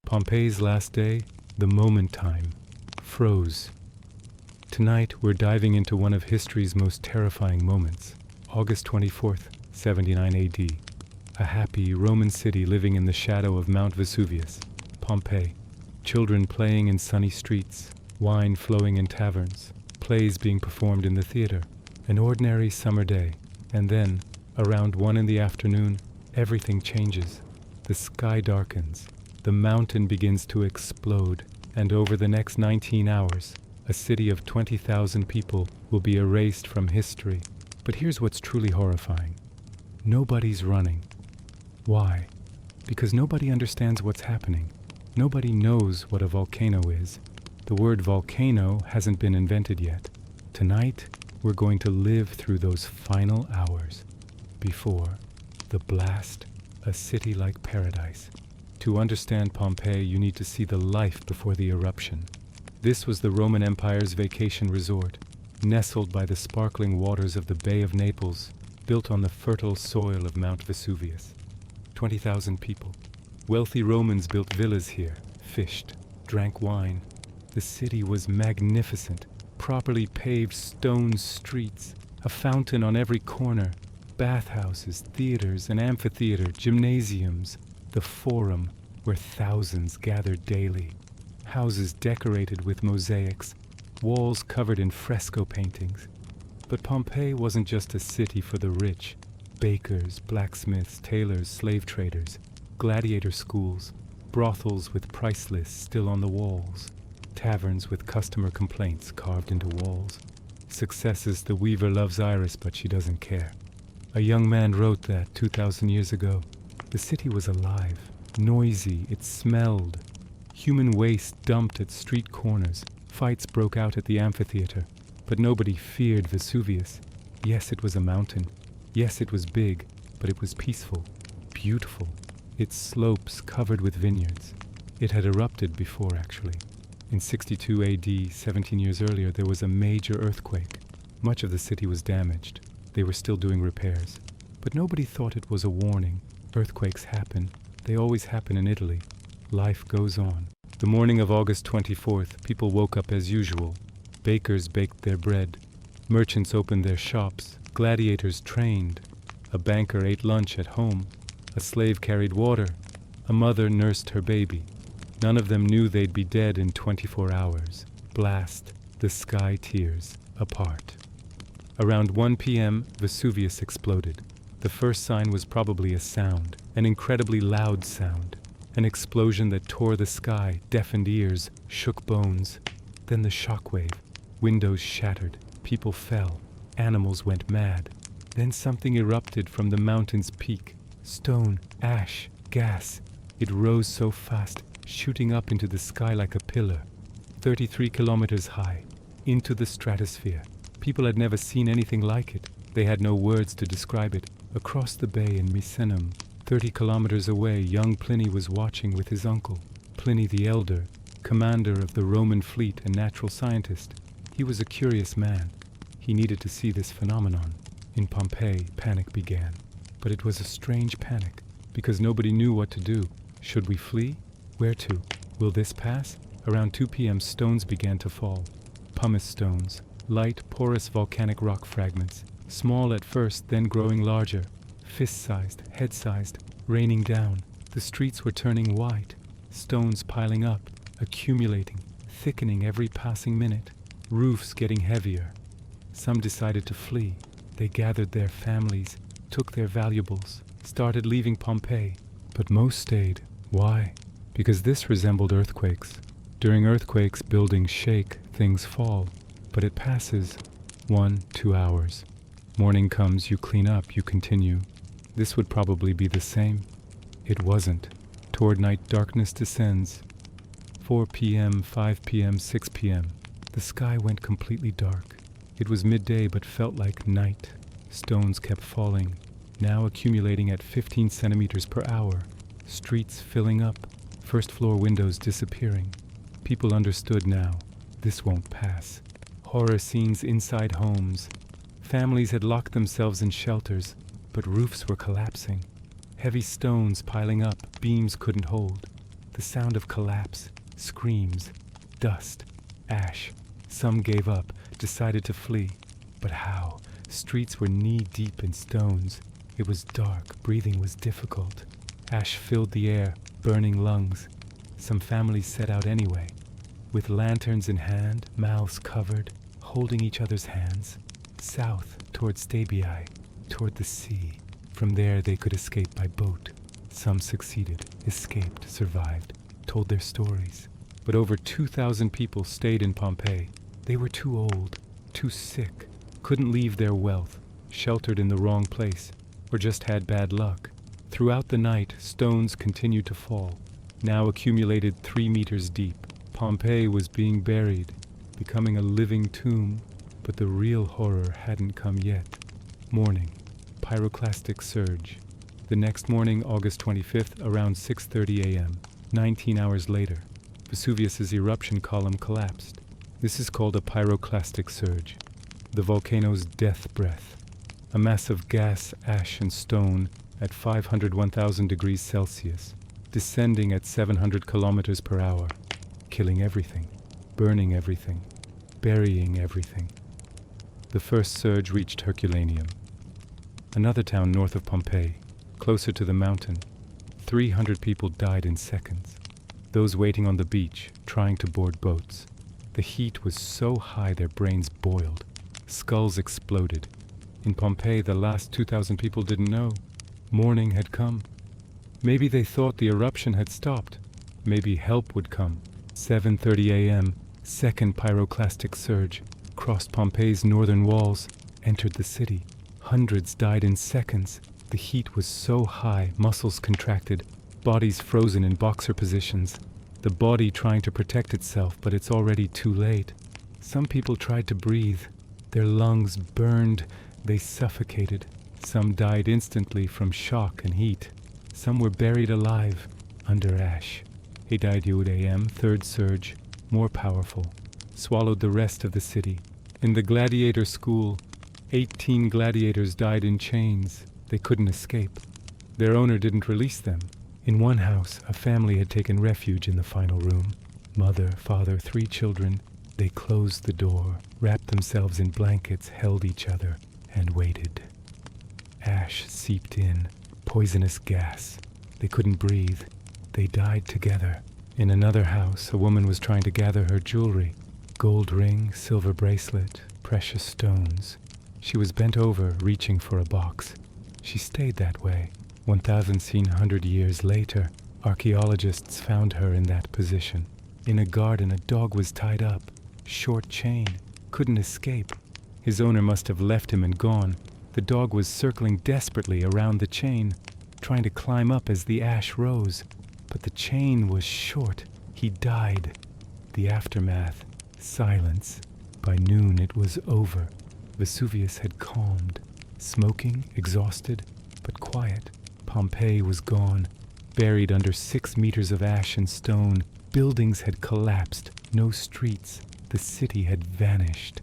Pompeii's last day, the moment time, froze. Tonight, we're diving into one of history's most terrifying moments, August 24th, 79 AD. A happy Roman city living in the shadow of Mount Vesuvius, Pompeii. Children playing in sunny streets, wine flowing in taverns, plays being performed in the theater. An ordinary summer day. And then, around 1 in the afternoon, everything changes. The sky darkens. The mountain begins to explode. And over the next 19 hours, a city of 20,000 people will be erased from history. But here's what's truly horrifying. Nobody's running. Why? Because nobody understands what's happening. Nobody knows what a volcano is. The word volcano hasn't been invented yet. Tonight, we're going to live through those final hours. Before the blast, a city like paradise. To understand Pompeii, you need to see the life before the eruption. This was the Roman Empire's vacation resort, nestled by the sparkling waters of the Bay of Naples, built on the fertile soil of Mount Vesuvius. 20,000 people. Wealthy Romans built villas here, fished, drank wine. The city was magnificent, properly paved stone streets, a fountain on every corner, bathhouses, theaters, an amphitheater, gymnasiums, the Forum, where thousands gathered daily, houses decorated with mosaics, walls covered in fresco paintings. But Pompeii wasn't just a city for the rich. Bakers, blacksmiths, tailors, slave traders, gladiator schools, brothels with price lists still on the walls, taverns with customer complaints carved into walls. Successes the weaver loves Iris, but she doesn't care. A young man wrote that 2,000 years ago. The city was alive, noisy, it smelled. Human waste dumped at street corners. Fights broke out at the amphitheater. But nobody feared Vesuvius. Yes, it was a mountain. Yes, it was big, but it was peaceful, beautiful. Its slopes covered with vineyards. It had erupted before, actually. In 62 AD, 17 years earlier, there was a major earthquake. Much of the city was damaged. They were still doing repairs. But nobody thought it was a warning. Earthquakes happen. They always happen in Italy. Life goes on. The morning of August 24th, people woke up as usual. Bakers baked their bread. Merchants opened their shops. Gladiators trained. A banker ate lunch at home. A slave carried water. A mother nursed her baby. None of them knew they'd be dead in 24 hours. Blast. The sky tears apart. Around 1 p.m., Vesuvius exploded. The first sign was probably a sound, an incredibly loud sound. An explosion that tore the sky, deafened ears, shook bones. Then the shockwave. Windows shattered. People fell. Animals went mad. Then something erupted from the mountain's peak. Stone, ash, gas. It rose so fast, shooting up into the sky like a pillar. 33 kilometers high. Into the stratosphere. People had never seen anything like it. They had no words to describe it. Across the bay in Misenum, 30 kilometers away, young Pliny was watching with his uncle. Pliny the Elder, commander of the Roman fleet and natural scientist. He was a curious man. He needed to see this phenomenon. In Pompeii, panic began. But it was a strange panic, because nobody knew what to do. Should we flee? Where to? Will this pass? Around 2 p.m., stones began to fall. Pumice stones, light, porous volcanic rock fragments. Small at first, then growing larger. Fist-sized, head-sized, raining down. The streets were turning white. Stones piling up, accumulating, thickening every passing minute. Roofs getting heavier. Some decided to flee. They gathered their families, took their valuables, started leaving Pompeii. But most stayed. Why? Because this resembled earthquakes. During earthquakes, buildings shake, things fall. But it passes. 1-2 hours. Morning comes, you clean up, you continue. This would probably be the same. It wasn't. Toward night, darkness descends. 4 p.m., 5 p.m., 6 p.m. The sky went completely dark. It was midday but felt like night. Stones kept falling, now accumulating at 15 centimeters per hour. Streets filling up, first-floor windows disappearing. People understood now. This won't pass. Horror scenes inside homes. Families had locked themselves in shelters, but roofs were collapsing. Heavy stones piling up, beams couldn't hold. The sound of collapse, screams, dust, ash. Some gave up, decided to flee. But how? Streets were knee-deep in stones. It was dark, breathing was difficult. Ash filled the air, burning lungs. Some families set out anyway, with lanterns in hand, mouths covered, holding each other's hands, south toward Stabii, toward the sea. From there they could escape by boat. Some succeeded, escaped, survived, told their stories. But over 2,000 people stayed in Pompeii. They were too old, too sick, couldn't leave their wealth, sheltered in the wrong place, or just had bad luck. Throughout the night, stones continued to fall, now accumulated 3 meters deep. Pompeii was being buried, becoming a living tomb, but the real horror hadn't come yet. Morning, pyroclastic surge. The next morning, August 25th, around 6:30 a.m., 19 hours later, Vesuvius's eruption column collapsed. This is called a pyroclastic surge, the volcano's death breath, a mass of gas, ash, and stone at 501,000 degrees Celsius, descending at 700 kilometers per hour, killing everything, burning everything, burying everything. The first surge reached Herculaneum, another town north of Pompeii, closer to the mountain. 300 people died in seconds, those waiting on the beach, trying to board boats. The heat was so high their brains boiled. Skulls exploded. In Pompeii, the last 2,000 people didn't know. Morning had come. Maybe they thought the eruption had stopped. Maybe help would come. 7:30 a.m., second pyroclastic surge, crossed Pompeii's northern walls, entered the city. Hundreds died in seconds. The heat was so high, muscles contracted, bodies frozen in boxer positions. The body trying to protect itself, but it's already too late. Some people tried to breathe. Their lungs burned. They suffocated. Some died instantly from shock and heat. Some were buried alive under ash. 8 a.m., third surge, more powerful, swallowed the rest of the city. In the gladiator school, 18 gladiators died in chains. They couldn't escape. Their owner didn't release them. In one house, a family had taken refuge in the final room. Mother, father, 3 children. They closed the door, wrapped themselves in blankets, held each other, and waited. Ash seeped in, poisonous gas. They couldn't breathe. They died together. In another house, a woman was trying to gather her jewelry. Gold ring, silver bracelet, precious stones. She was bent over, reaching for a box. She stayed that way. 1,100 years later, archaeologists found her in that position. In a garden, a dog was tied up. Short chain. Couldn't escape. His owner must have left him and gone. The dog was circling desperately around the chain, trying to climb up as the ash rose. But the chain was short. He died. The aftermath. Silence. By noon it was over. Vesuvius had calmed. Smoking, exhausted, but quiet. Pompeii was gone, buried under 6 meters of ash and stone. Buildings had collapsed. No streets. The city had vanished.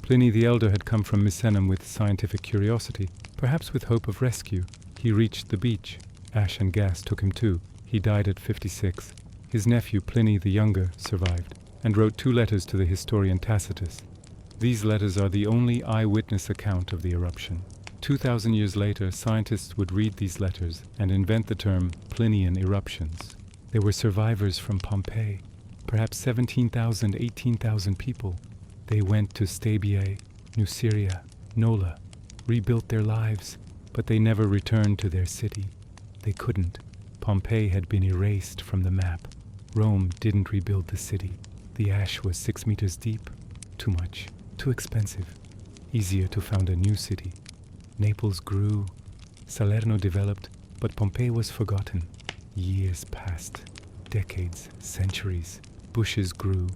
Pliny the Elder had come from Misenum with scientific curiosity, perhaps with hope of rescue. He reached the beach. Ash and gas took him too. He died at 56. His nephew, Pliny the Younger, survived, and wrote 2 letters to the historian Tacitus. These letters are the only eyewitness account of the eruption. 2,000 years later, scientists would read these letters and invent the term Plinian eruptions. There were survivors from Pompeii, perhaps 17,000, 18,000 people. They went to Stabii, Nuceria, Nola, rebuilt their lives, but they never returned to their city. They couldn't. Pompeii had been erased from the map. Rome didn't rebuild the city. The ash was 6 meters deep. Too much. Too expensive. Easier to found a new city. Naples grew. Salerno developed, but Pompeii was forgotten. Years passed. Decades, centuries. Bushes grew.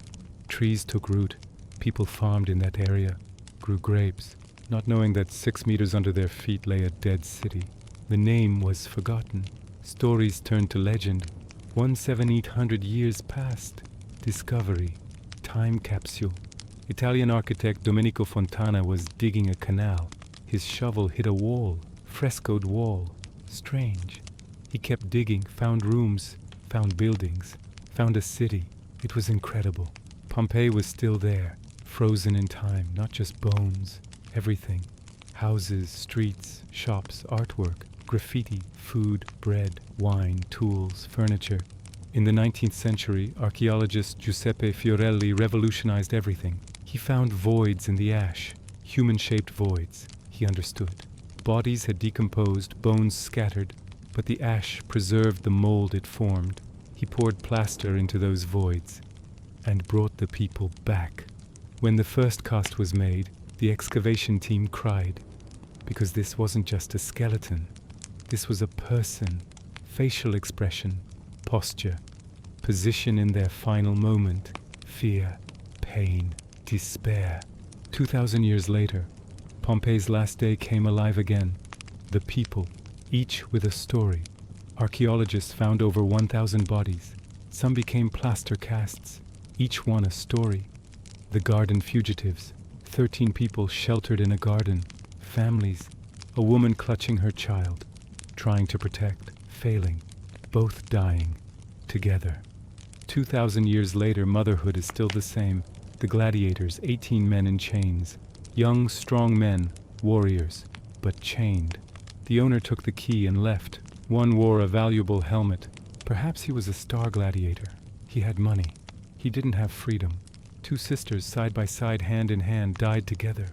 Trees took root. People farmed in that area, grew grapes, not knowing that 6 meters under their feet lay a dead city. The name was forgotten. Stories turned to legend. 1,700 years passed. Discovery. Time capsule. Italian architect Domenico Fontana was digging a canal. His shovel hit a wall, frescoed wall. Strange. He kept digging, found rooms, found buildings, found a city. It was incredible. Pompeii was still there, frozen in time, not just bones, everything. Houses, streets, shops, artwork, graffiti, food, bread, wine, tools, furniture. In the 19th century, archaeologist Giuseppe Fiorelli revolutionized everything. He found voids in the ash, human-shaped voids. He understood. Bodies had decomposed, bones scattered, but the ash preserved the mold it formed. He poured plaster into those voids and brought the people back. When the first cast was made, the excavation team cried, because this wasn't just a skeleton. This was a person, facial expression, posture, position in their final moment, fear, pain, despair. 2,000 years later, Pompeii's last day came alive again. The people, each with a story. Archaeologists found over 1,000 bodies. Some became plaster casts, each one a story. The garden fugitives, 13 people sheltered in a garden, families, a woman clutching her child, trying to protect, failing, both dying, together. 2,000 years later, motherhood is still the same. The gladiators, 18 men in chains, young, strong men, warriors, but chained. The owner took the key and left. One wore a valuable helmet. Perhaps he was a star gladiator. He had money. He didn't have freedom. 2 sisters, side by side, hand in hand, died together.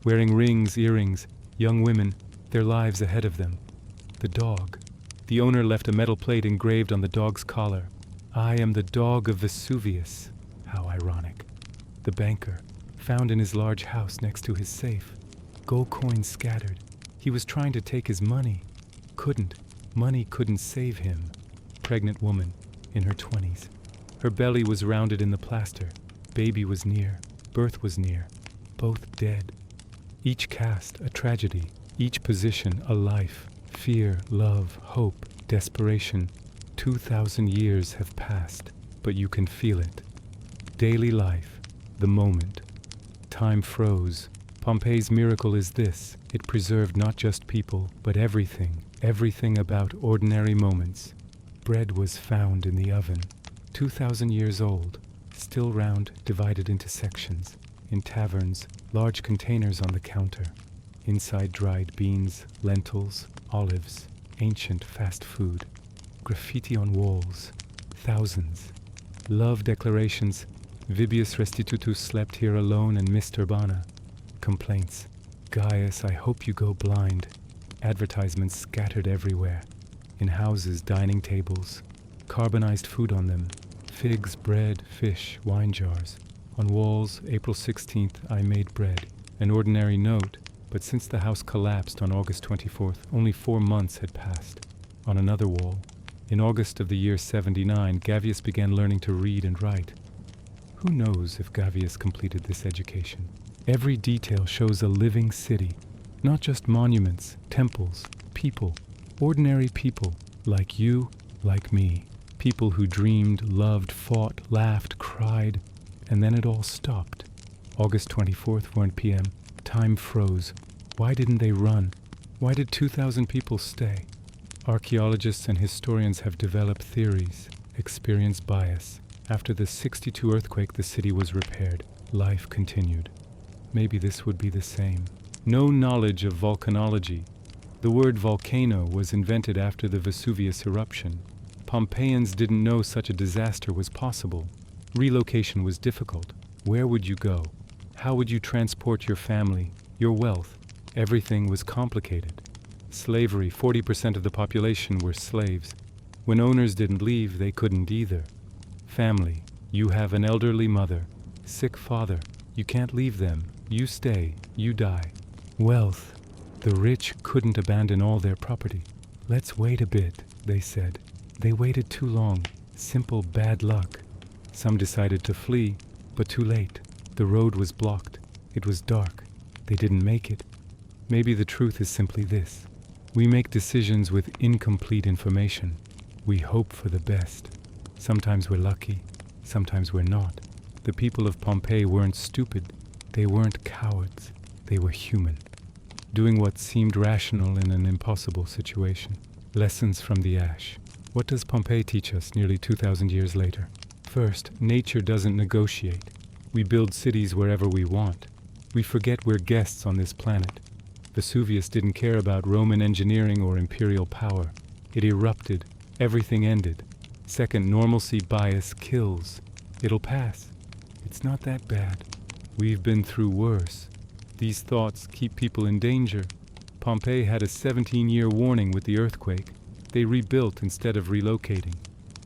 Wearing rings, earrings, young women, their lives ahead of them. The dog. The owner left a metal plate engraved on the dog's collar. I am the dog of Vesuvius. How ironic. The banker, found in his large house next to his safe. Gold coins scattered. He was trying to take his money. Couldn't. Money couldn't save him. Pregnant woman, in her 20s. Her belly was rounded in the plaster. Baby was near. Birth was near. Both dead. Each cast a tragedy. Each position a life. Fear, love, hope, desperation. 2,000 years have passed, but you can feel it. Daily life, the moment. Time froze. Pompeii's miracle is this. It preserved not just people, but everything. Everything about ordinary moments. Bread was found in the oven. 2,000 years old. Still round, divided into sections. In taverns, large containers on the counter. Inside dried beans, lentils, olives, ancient fast food. Graffiti on walls. Thousands. Love declarations. Vibius restitutus slept here alone and missed Urbana. Complaints. Gaius, I hope you go blind. Advertisements scattered everywhere. In houses, dining tables. Carbonized food on them. Figs, bread, fish, wine jars. On walls, April 16th, I made bread. An ordinary note, but since the house collapsed on August 24th, only 4 months had passed. On another wall, in August of the year 79, Gavius began learning to read and write. Who knows if Gavius completed this education? Every detail shows a living city, not just monuments, temples, people, ordinary people, like you, like me. People who dreamed, loved, fought, laughed, cried, and then it all stopped. August 24th, 1 p.m., time froze. Why didn't they run? Why did 2,000 people stay? Archaeologists and historians have developed theories, experienced bias. After the 62 earthquake, the city was repaired. Life continued. Maybe this would be the same. No knowledge of volcanology. The word volcano was invented after the Vesuvius eruption. Pompeians didn't know such a disaster was possible. Relocation was difficult. Where would you go? How would you transport your family, your wealth? Everything was complicated. Slavery, 40% of the population were slaves. When owners didn't leave, they couldn't either. Family, you have an elderly mother, sick father. You can't leave them. You stay, you die. Wealth, the rich couldn't abandon all their property. Let's wait a bit, they said. They waited too long. Simple bad luck. Some decided to flee, but too late. The road was blocked. It was dark. They didn't make it. Maybe the truth is simply this. We make decisions with incomplete information. We hope for the best. Sometimes we're lucky. Sometimes we're not. The people of Pompeii weren't stupid. They weren't cowards. They were human, doing what seemed rational in an impossible situation. Lessons from the ash. What does Pompeii teach us nearly 2,000 years later? First, nature doesn't negotiate. We build cities wherever we want. We forget we're guests on this planet. Vesuvius didn't care about Roman engineering or imperial power. It erupted. Everything ended. Second, normalcy bias kills. It'll pass. It's not that bad. We've been through worse. These thoughts keep people in danger. Pompeii had a 17-year warning with the earthquake. They rebuilt instead of relocating.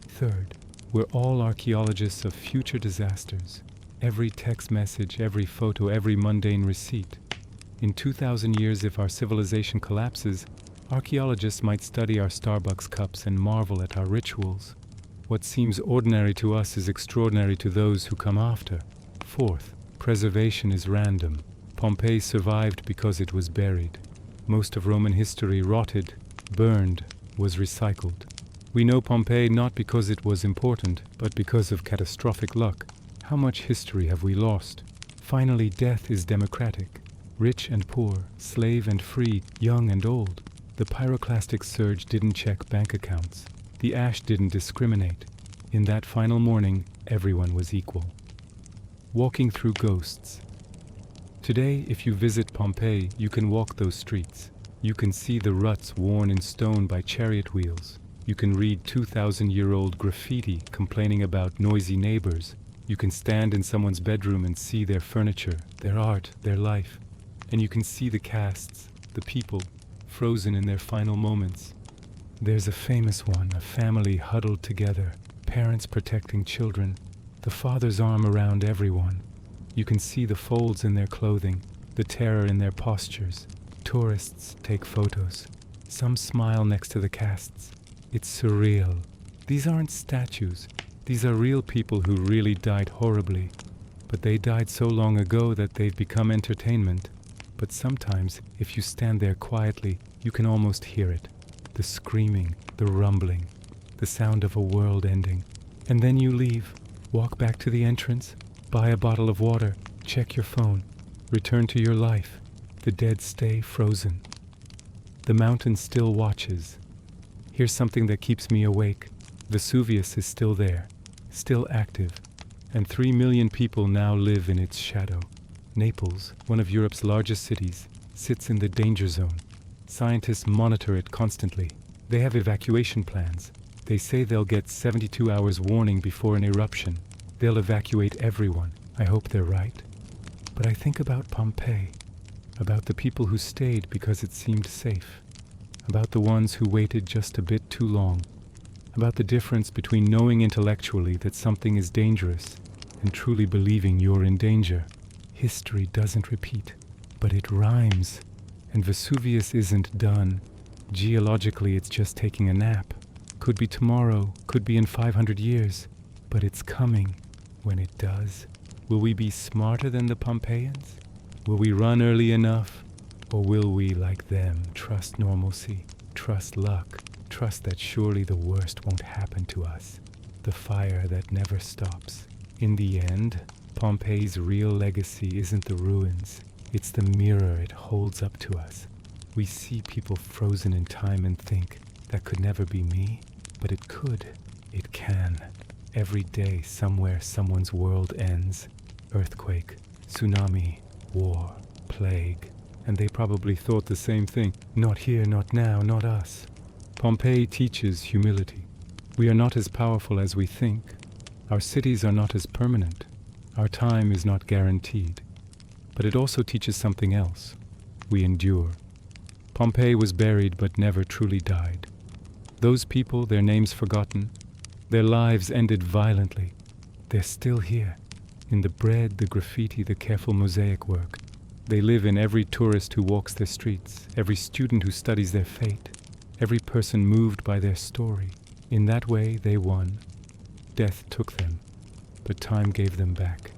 Third, we're all archaeologists of future disasters. Every text message, every photo, every mundane receipt. In 2,000 years, if our civilization collapses, archaeologists might study our Starbucks cups and marvel at our rituals. What seems ordinary to us is extraordinary to those who come after. Fourth, preservation is random. Pompeii survived because it was buried. Most of Roman history rotted, burned, was recycled. We know Pompeii not because it was important, but because of catastrophic luck. How much history have we lost? Finally, death is democratic. Rich and poor, slave and free, young and old. The pyroclastic surge didn't check bank accounts. The ash didn't discriminate. In that final morning, everyone was equal. Walking through ghosts. Today, if you visit Pompeii, you can walk those streets. You can see the ruts worn in stone by chariot wheels. You can read 2,000-year-old graffiti complaining about noisy neighbors. You can stand in someone's bedroom and see their furniture, their art, their life. And you can see the casts, the people, frozen in their final moments. There's a famous one, a family huddled together, parents protecting children, the father's arm around everyone. You can see the folds in their clothing, the terror in their postures. Tourists take photos. Some smile next to the casts. It's surreal. These aren't statues. These are real people who really died horribly. But they died so long ago that they've become entertainment. But sometimes, if you stand there quietly, you can almost hear it. The screaming, the rumbling, the sound of a world ending. And then you leave, walk back to the entrance, buy a bottle of water, check your phone, return to your life. The dead stay frozen. The mountain still watches. Here's something that keeps me awake. Vesuvius is still there, still active, and 3 million people now live in its shadow. Naples, one of Europe's largest cities, sits in the danger zone. Scientists monitor it constantly. They have evacuation plans. They say they'll get 72 hours warning before an eruption. They'll evacuate everyone. I hope they're right. But I think about Pompeii, about the people who stayed because it seemed safe, about the ones who waited just a bit too long, about the difference between knowing intellectually that something is dangerous and truly believing you're in danger. History doesn't repeat, but it rhymes. And Vesuvius isn't done. Geologically, it's just taking a nap. Could be tomorrow, could be in 500 years, but it's coming. When it does, will we be smarter than the Pompeians? Will we run early enough? Or will we, like them, trust normalcy, trust luck, trust that surely the worst won't happen to us? The fire that never stops. In the end, Pompeii's real legacy isn't the ruins. It's the mirror it holds up to us. We see people frozen in time and think, that could never be me, but it could. It can. Every day, somewhere, someone's world ends. Earthquake, tsunami, war, plague. And they probably thought the same thing. Not here, not now, not us. Pompeii teaches humility. We are not as powerful as we think. Our cities are not as permanent. Our time is not guaranteed. But it also teaches something else. We endure. Pompeii was buried but never truly died. Those people, their names forgotten, their lives ended violently. They're still here. In the bread, the graffiti, the careful mosaic work. They live in every tourist who walks their streets, every student who studies their fate, every person moved by their story. In that way, they won. Death took them, but time gave them back.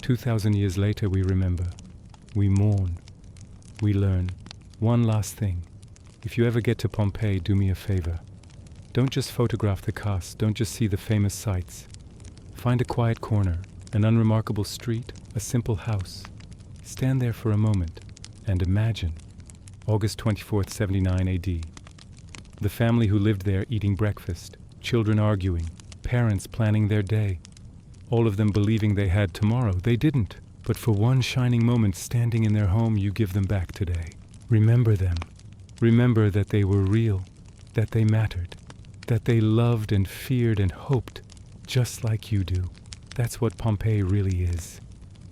2,000 years later, we remember. We mourn. We learn. One last thing. If you ever get to Pompeii, do me a favor. Don't just photograph the cast, don't just see the famous sights. Find a quiet corner, an unremarkable street, a simple house. Stand there for a moment and imagine. August 24th, 79 AD. The family who lived there eating breakfast, children arguing, parents planning their day, all of them believing they had tomorrow. They didn't. But for one shining moment standing in their home, you give them back today. Remember them. Remember that they were real, that they mattered, that they loved and feared and hoped, just like you do. That's what Pompeii really is.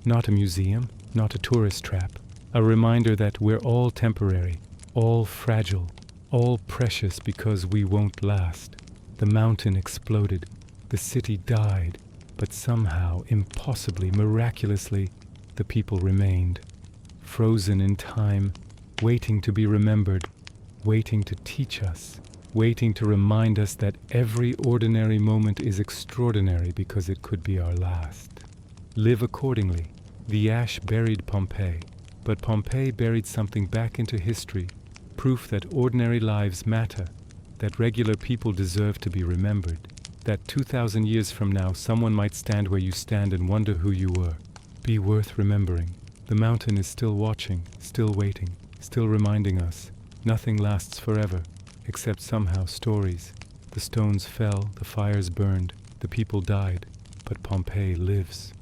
Not a museum, not a tourist trap. A reminder that we're all temporary, all fragile, all precious because we won't last. The mountain exploded. The city died. But somehow, impossibly, miraculously, the people remained. Frozen in time, waiting to be remembered, waiting to teach us, waiting to remind us that every ordinary moment is extraordinary because it could be our last. Live accordingly. The ash buried Pompeii, but Pompeii buried something back into history, proof that ordinary lives matter, that regular people deserve to be remembered, that 2,000 years from now someone might stand where you stand and wonder who you were. Be worth remembering. The mountain is still watching, still waiting, still reminding us. Nothing lasts forever, except somehow stories. The stones fell, the fires burned, the people died, but Pompeii lives.